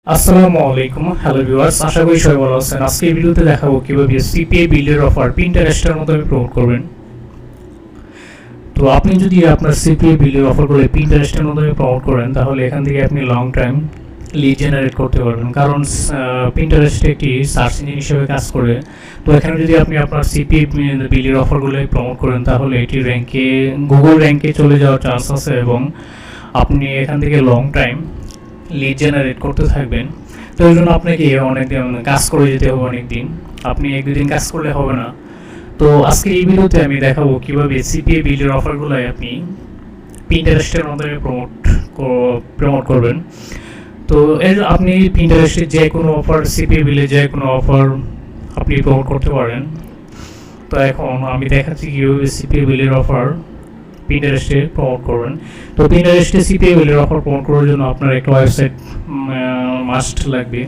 আসসালামু আলাইকুম, hello viewers, আশা করি সবাই ভালো আছেন। আজকে এই ভিডিওতে দেখাবো কিভাবে সিপিএ বিল্ডের অফার পিন্টারেস্টের মাধ্যমে প্রমোট করবেন। তো আপনি যদি আপনার সিপিএ বিল্ডের অফারগুলো পিন্টারেস্টের মাধ্যমে প্রমোট করেন, তাহলে এখান থেকে আপনি লং টাইম লিড জেনারেট করতে পারবেন, কারণ পিন্টারেস্ট একটি সার্চ ইঞ্জিন হিসেবে কাজ করে। তো এখানে যদি আপনি আপনার সিপিএ বিল্ডের অফারগুলো প্রমোট করেন, তাহলে এটি গুগল র্যাঙ্কে চলে যাওয়ার চান্স আছে এবং আপনি এখান থেকে লং টাইম লিড জেনারেট করতে থাকবেন। তো এই জন্য আপনাকে অনেকদিন কাজ করে যেতে হবে, অনেকদিন। আপনি এক দুদিন কাজ করলে হবে না। তো আজকে এই ভিডিওতে আমি দেখাবো কিভাবে সিপিএ বিল্ডের অফারগুলো আপনি পিন্টারেস্টের মাধ্যমে প্রমোট করবেন। তো আপনি পিন্টারেস্টের যে কোনো অফার, সিপিএ বিলে যে কোনো অফার আপনি প্রমোট করতে পারেন। তো এখন আমি দেখাচ্ছি কীভাবে সিপিএ বিলের অফার পিন্টারেস্টে প্রমোট করবেন। তো পিন্টারেস্টে সিপিএ বিলের অফার প্রমোট করার জন্য আপনার একটা ওয়েবসাইট মাস্ট লাগবে।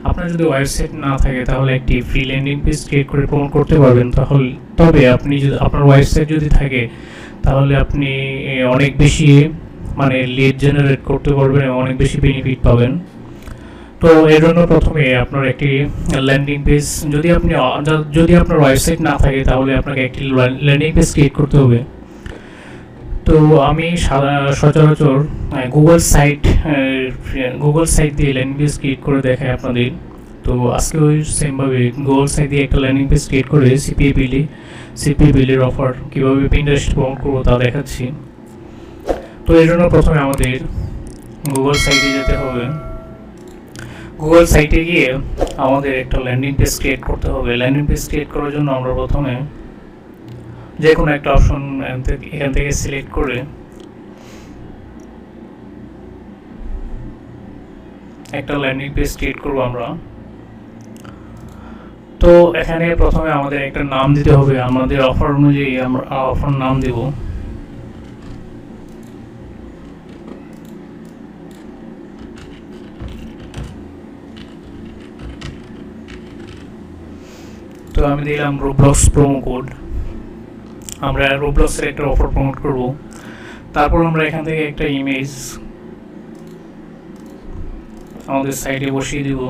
আপনার যদি ওয়েবসাইট না থাকে, তাহলে একটি ফ্রি ল্যান্ডিং পেজ ক্রিয়েট করে প্রমোট করতে পারবেন। তবে আপনি যদি আপনার ওয়েবসাইট যদি থাকে, তাহলে আপনি অনেক বেশি লিড জেনারেট করতে পারবেন এবং অনেক বেশি বেনিফিট পাবেন। তো এর জন্য প্রথমে আপনার একটি ল্যান্ডিং পেজ, যদি আপনার ওয়েবসাইট না থাকে, তাহলে আপনাকে একটি ল্যান্ডিং পেজ ক্রিয়েট করতে হবে। তো আমি সচরাচর গুগল সাইট দিয়ে ল্যান্ডিং পেজ ক্রিয়েট করে দেখাই আপনাদের। তো আজকে ওই সেমভাবে গুগল সাইট দিয়ে একটা ল্যান্ডিং পেজ ক্রিয়েট করে সিপিএ বিলের অফার কীভাবে পিন্টারেস্ট প্রমোট করবো তা দেখাচ্ছি। তো এর জন্য প্রথমে আমাদের গুগল সাইটে যেতে হবে। গুগল সাইটে গিয়ে আমাদের একটা ল্যান্ডিং পেজ ক্রিয়েট করতে হবে। ল্যান্ডিং পেজ ক্রিয়েট করার জন্য আমরা প্রথমে যে কোনো একটা অপশন এখান থেকে সিলেক্ট করে একটা ল্যান্ডিং পেজ ক্রিয়েট করবো আমরা। তো এখানে প্রথমে আমাদের একটা নাম দিতে হবে। আমাদের অফার অনুযায়ী আমরা অফার নাম দেব। তো আমি দিলাম রোবলক্স প্রোমো কোড। আমরা রোবলক্সের একটা অফার প্রমোট করব। তারপর আমরা এখান থেকে একটা ইমেজ আমাদের সাইটে বসিয়ে দিব।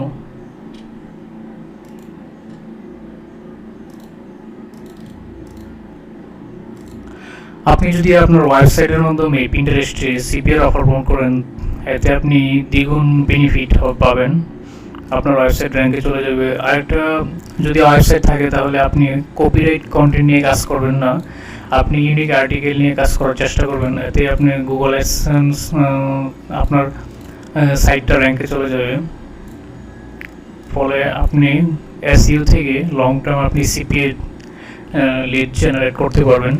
আপনি যদি আপনার ওয়েবসাইটের মাধ্যমে পিন্টারেস্টে সিপিএর অফার প্রমোট করেন, এতে আপনি দ্বিগুণ বেনিফিট পাবেন। আপনার ওয়েবসাইট র্যাঙ্কে চলে যাবে। আরেকটা, যদি ওয়েবসাইট থাকে, তাহলে আপনি কপিরাইট কন্টেন্ট নিয়ে কাজ করবেন না, আপনি ইউনিক আর্টিকেল নিয়ে কাজ করার চেষ্টা করবেন। এতে আপনি গুগল অ্যাডসেন্স আপনার সাইটটা র্যাঙ্কে চলে যাবে। ফলে আপনি এসইও থেকে লং টার্ম আপনি সিপিএ লিড জেনারেট করতে পারবেন।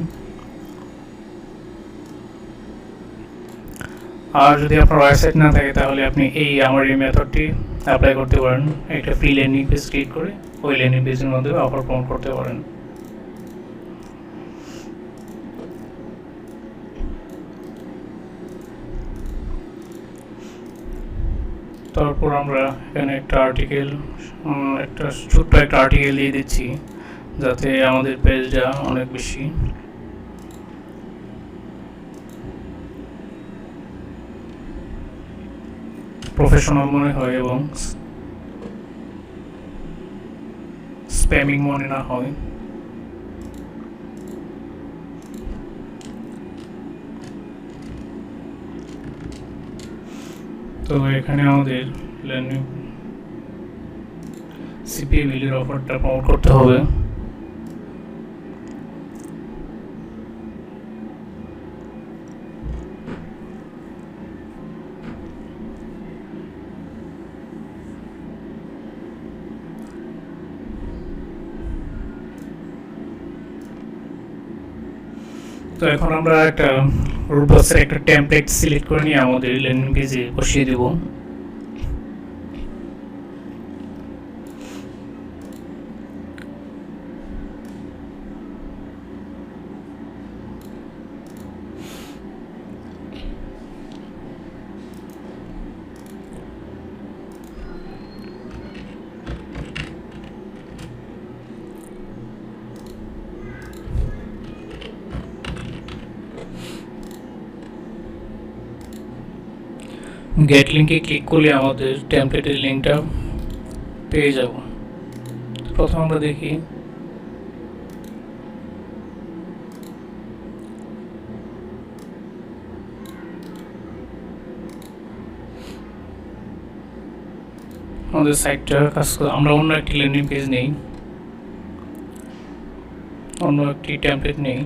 আর যদি আপনার ওয়েবসাইট না থাকে, তাহলে আপনি আমার এই মেথডটি অ্যাপ্লাই করতে পারেন। একটা ফ্রি ল্যান্ডিং পেজ ক্রিয়েট করে ওই ল্যান্ডিং পেজের মাধ্যমে অফার প্রমোট করতে পারেন। তারপর আমরা এখানে একটা ছোট্ট একটা আর্টিকেল দিয়ে দিচ্ছি, যাতে আমাদের পেজটা অনেক বেশি প্রফেশনাল মনে হয় এবং স্প্যামিং মনে না হয়। তো এখানে আমাদের সিপিএ বিলের অফারটা প্রমোট করতে হবে। তো এখন আমরা একটা রোবলক্সের একটা টেমপ্লেট সিলেক্ট করে নিয়ে আমাদের ল্যান্ডিং পেজে বসিয়ে দেব। গেট লিঙ্কে ক্লিক করলে আমাদের টেমপ্লেটের লিঙ্কটা পেয়ে যাব। প্রথম আমরা দেখি আমাদের সাইটটা কাজ করে। আমরা অন্য একটি ল্যান্ডিং পেজ নেই, অন্য একটি টেমপ্লেট নেই।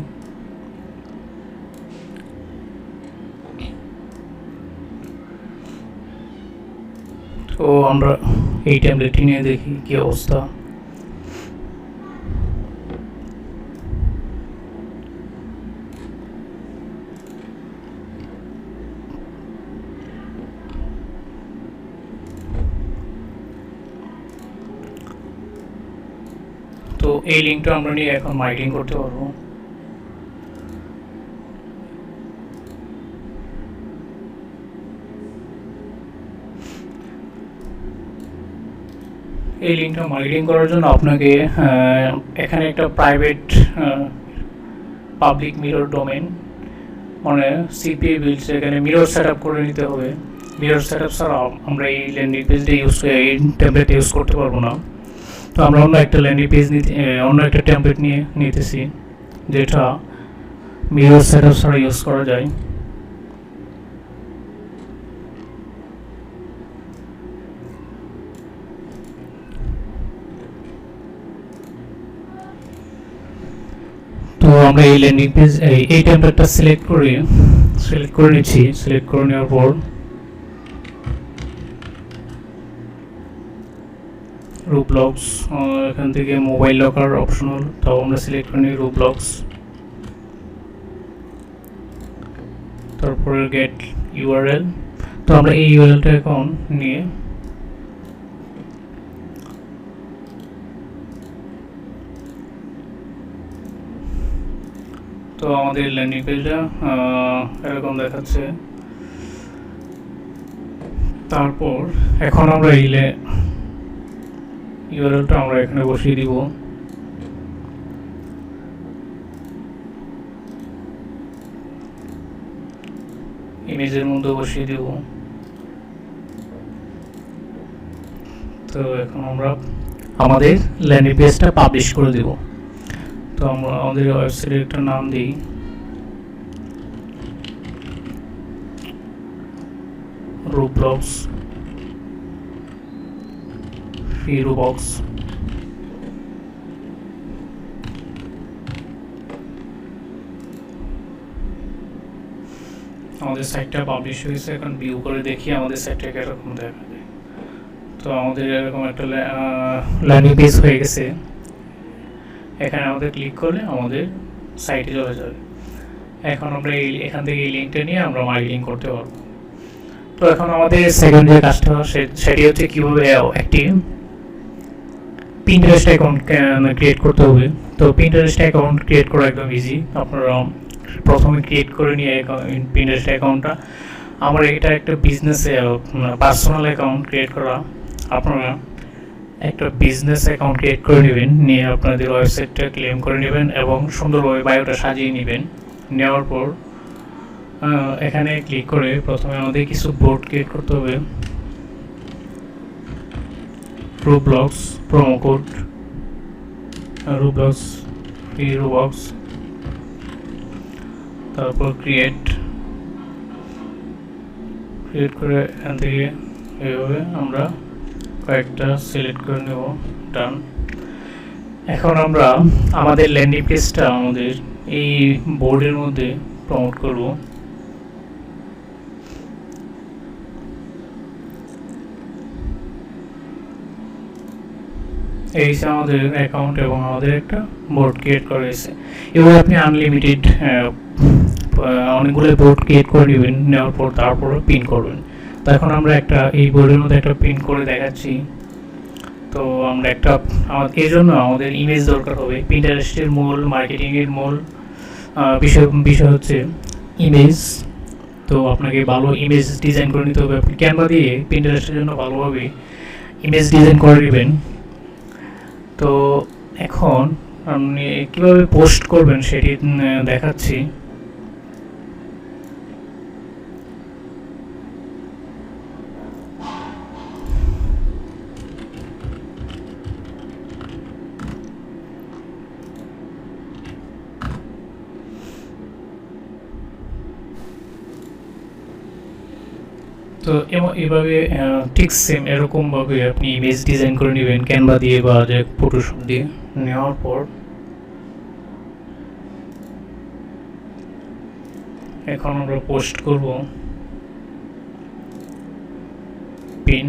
তো আমরা এই টেমপ্লেটটি নিয়ে দেখি কি অবস্থা। তো এই লিঙ্কটা আমরা নিয়ে এখন মার্কেটিং করতে পারবো। এই লিঙ্কটা মার্কেটিং করার জন্য আপনাকে এখানে একটা প্রাইভেট পাবলিক মিরর ডোমেন মানে Cpabuild এখানে মিরর সেট আপ করে নিতে হবে। মিরর সেট আপ ছাড়া আমরা এই ল্যান্ডিং পেজটা এই টেমপ্লেট ইউজ করতে পারবো না। তো আমরা অন্য একটা ল্যান্ডিং পেজ অন্য একটা টেমপ্লেট নিতেছি যেটা মিরর সেট আপ ছাড়া ইউজ করা যায়। তো আমরা এই ল্যান্ডিং পেজ এই টেমপ্লেটটা সিলেক্ট করে নিচ্ছি। সিলেক্ট করে নেওয়ার পর রুব্লক্স, এখান থেকে মোবাইল লকার অপশনাল, তাও আমরা সিলেক্ট করে নিই রুব্লক্স। তারপরে গেট ইউআরএল, তো আমরা এই ইউআরএলটা এখন নিয়ে তো আমাদের ল্যান্ডিং পেজটা এরকম দেখাচ্ছে। তারপর এখন আমরা এই ইউআরএলটা আমরা এখানে বসিয়ে দিব। ইমেজের মধ্যে বসিয়ে দিব। তো এখন আমরা আমাদের ল্যান্ডিং পেজটা পাবলিশ করে দেব। তো আমরা আমাদের ওয়েবসাইটের একটা নাম দিই, রুব্লক্স ফিরুবক্স। আমাদের সাইটটা পাবলিশ হয়েছে। এখন ভিউ করে দেখি আমাদের সাইটটা কিরকম দেখা যায়। তো আমাদের এরকম একটা ল্যান্ডিং পেজ হয়ে গেছে। এখানে আমাদের ক্লিক করলে আমাদের সাইটে চলে যাবে। এখন আমরা এখান থেকে এই লিঙ্কটা নিয়ে আমরা মার্কেটিং করতে পারবো। তো এখন আমাদের সেকেন্ড যে কাজটা সেটি হচ্ছে কীভাবে একটি পিন্টারেস্ট অ্যাকাউন্ট ক্রিয়েট করতে হবে। তো পিন্টারেস্ট অ্যাকাউন্ট ক্রিয়েট করা একদম ইজি। আপনারা প্রথমে ক্রিয়েট করে নিয়ে পিন্টারেস্ট অ্যাকাউন্টটা, আমার এটা একটা বিজনেসে পার্সোনাল অ্যাকাউন্ট ক্রিয়েট করা। আপনারা একটা বিজনেস অ্যাকাউন্ট ক্রিয়েট করে নেবেন, নিয়ে আপনাদের ওয়েবসাইটটা ক্লেম করে নেবেন এবং সুন্দরভাবে বায়োটা সাজিয়ে নেবেন। নেওয়ার পর এখানে ক্লিক করে প্রথমে আমাদের কিছু বোর্ড ক্রিয়েট করতে হবে। রুব্লক্স প্রোমো কোড, রুব্লক্স ফিরুবক্স, তারপর ক্রিয়েট করে এখান থেকে এইভাবে আমরা কয়েকটা সিলেক্ট করে নেব। ডান। এখন আমরা আমাদের ল্যান্ডিং পেজটা আমাদের এই বোর্ডের মধ্যে প্রমোট করব। এই যে আমাদের অ্যাকাউন্ট এবং আমাদের একটা বোর্ড ক্রিয়েট করা হয়েছে। এবার আপনি আনলিমিটেড অনেকগুলো বোর্ড ক্রিয়েট করে নেবেন, নেওয়ার পর তারপর পিন করবেন। তো এখন আমরা একটা এই বোর্ডের মধ্যে একটা পিন করে দেখাচ্ছি। তো আমরা একটা এই জন্য আমাদের ইমেজ দরকার হবে। পিন্টারেস্টের মূল মার্কেটিংয়ের মূল বিষয় হচ্ছে ইমেজ। তো আপনাকে ভালো ইমেজ ডিজাইন করে নিতে হবে। আপনি ক্যানভা দিয়ে পিন্টারেস্টের জন্য ভালোভাবে ইমেজ ডিজাইন করে নেবেন। তো এখন আপনি কীভাবে পোস্ট করবেন সেটি দেখাচ্ছি। তো এভাবে ঠিক সেম এরকমভাবে আপনি ইমেজ ডিজাইন করে নেবেন ক্যানভা দিয়ে বা যে ফটোশপ দিয়ে। নেওয়ার পর এখন আমরা পোস্ট করব পিন।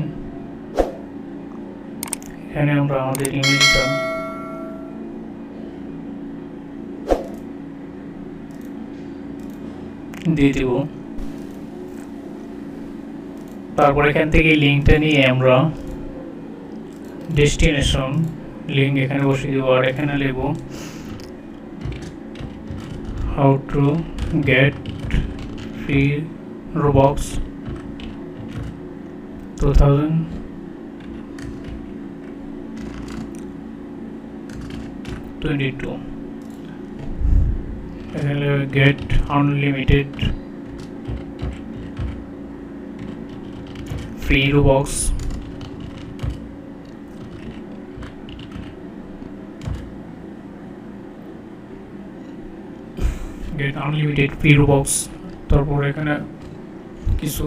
এখানে আমরা আমাদের ইমেজটা দিয়ে দেব। তারপর এখান থেকে লিঙ্কটা নিয়ে আমরা ডেস্টিনেশন লিঙ্ক এখানে বসিয়ে দেবো, আর এখানে লিখব how to get free Robux 2022। এখানে get unlimited free Robux. Get unlimited free Robux. তারপর এখানে কিছু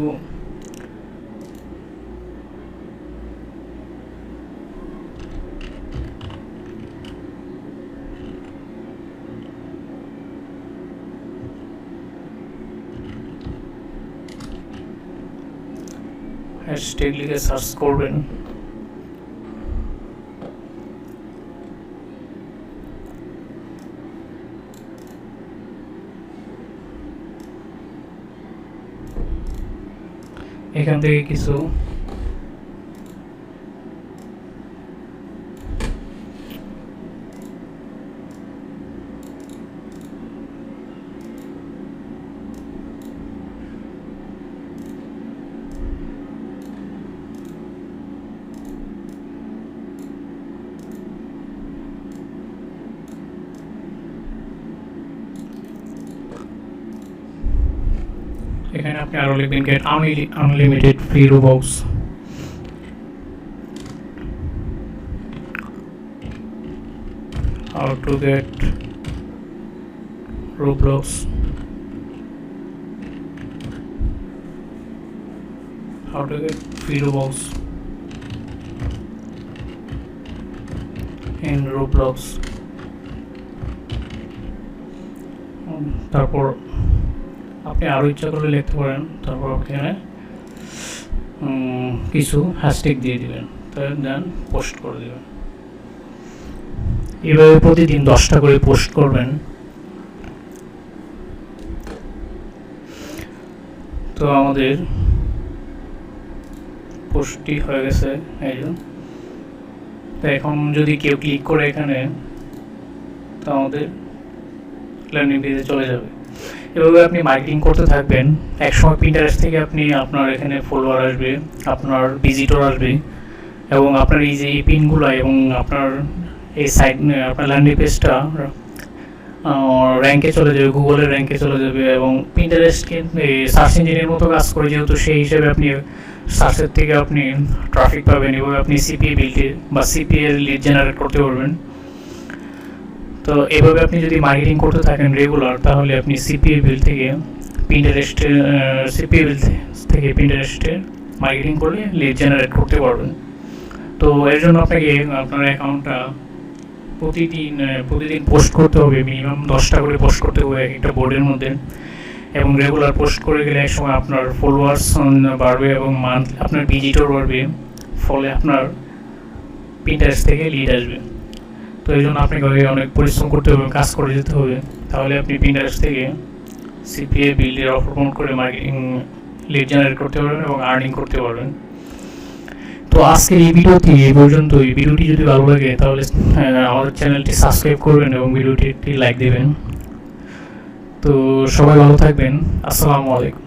হ্যাশট্যাগ লিখে সার্চ করবেন। এখান থেকে কিছু এখানে আপনি আরো লিখবেন get unlimited free Robux. How to get Roblox, how to get free Robux in Roblox. তারপর আপনি আরও ইচ্ছা করলে লিখতে পারেন। তারপর এখানে কিছু হ্যাশট্যাগ দিয়ে দিবেন, দেন পোস্ট করে দেবেন। এভাবে প্রতিদিন 10টা করে পোস্ট করবেন। তো আমাদের পোস্টটি হয়ে গেছে। এই তো এখন যদি কেউ ক্লিক করে এখানে, তো আমাদের ল্যান্ডিং পেজে চলে যাবে। এভাবে আপনি মার্কেটিং করতে থাকবেন। একসময় পিন্টারেস্ট থেকে আপনি আপনার এখানে ফলোয়ার আসবে, আপনার ভিজিটর আসবে, এবং আপনার এই যে পিনগুলো এবং আপনার এই সাইট আপনার ল্যান্ডিং পেজটা র্যাঙ্কে চলে যাবে, গুগলের র্যাঙ্কে চলে যাবে। এবং পিন্টারেস্ট সার্চ ইঞ্জিনের মতো কাজ করে, যেহেতু সেই হিসেবে আপনি সার্চের থেকে আপনি ট্রাফিক পাবেন এবং আপনি সিপিএ বিল্ডে বা সিপিএ লিড জেনারেট করতে পারবেন। তো এভাবে আপনি যদি মার্কেটিং করতে থাকেন রেগুলার, তাহলে আপনি Cpabuild থেকে পিন্টারেস্টে মার্কেটিং করে লিড জেনারেট করতে পারবেন। তো এর জন্য আপনাকে আপনার অ্যাকাউন্টটা প্রতিদিন পোস্ট করতে হবে। মিনিমাম 10টা করে পোস্ট করতে হবে একটা বোর্ডের মধ্যে, এবং রেগুলার পোস্ট করে গেলে একসময় আপনার ফলোয়ার্স বাড়বে এবং আপনার ভিজিটর বাড়বে, ফলে আপনার পিন্টারেস্ট থেকে লিড আসবে। তো এই জন্য আপনাকে অনেক পরিশ্রম করতে হবে, কাজ করে যেতে হবে। তাহলে আপনি পিন্টারেস্ট থেকে Cpabuild অফার প্রমোট করে মার্কেটিং লিড জেনারেট করতে পারবেন এবং আর্নিং করতে পারবেন। তো আজকের এই ভিডিওটি এই পর্যন্ত। এই ভিডিওটি যদি ভালো লাগে তাহলে আমাদের চ্যানেলটি সাবস্ক্রাইব করবেন এবং ভিডিওটি একটি লাইক দেবেন। তো সবাই ভালো থাকবেন। আসসালামু আলাইকুম।